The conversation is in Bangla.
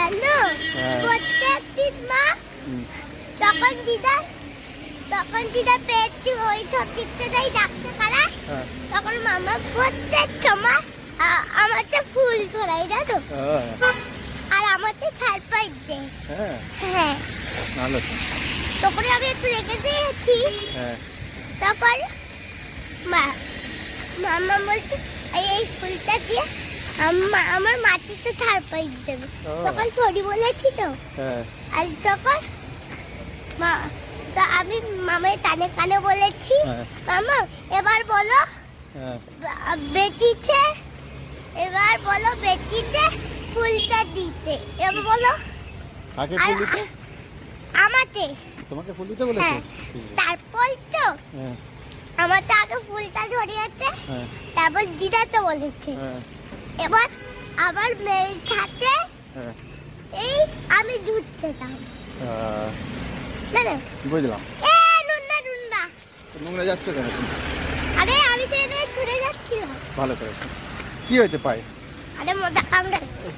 জানো প্রত্যেকদিন মা তখন দিদা পেয়েছি ওই ছত্রিশটাই ডাকতে কারা তখন মামা প্রত্যেক সময় আমাকে ফুল ছড়াই জানো আর আমাকে ছাড়পাই দে। হ্যাঁ ভালো তারপরে আমি একটু রেখে দিয়েছি তখন মামা বলছে এই ফুলটা দিয়ে আমার মাটিতে ছাড়পাই দেবে তখন থরি বলেছি তো আর তখন আমি মামার কানে কানে বলেছি মামা এবার বলো বেটিছে এবার বলো বেটিতে ফুলটা দিতে এবার বলো কাকে ফুল দিতে আমাকে তোমাকে ফুল দিতে বলেছে তারপর তো আমাকে আগে ফুলটা ধরিয়েছে তারপর দিদাতে বলেছে এবার আমার মেয়ের সাথে এই আমি ধুতে দাও বুঝলাম নোংরা নোংরা যাচ্ছে কেন আরে আমি তো এটা ছুড়ে যাচ্ছিলাম ভালো করেছো কি হয়েছে পায়ে আরে মোটা কামড়াচ্ছে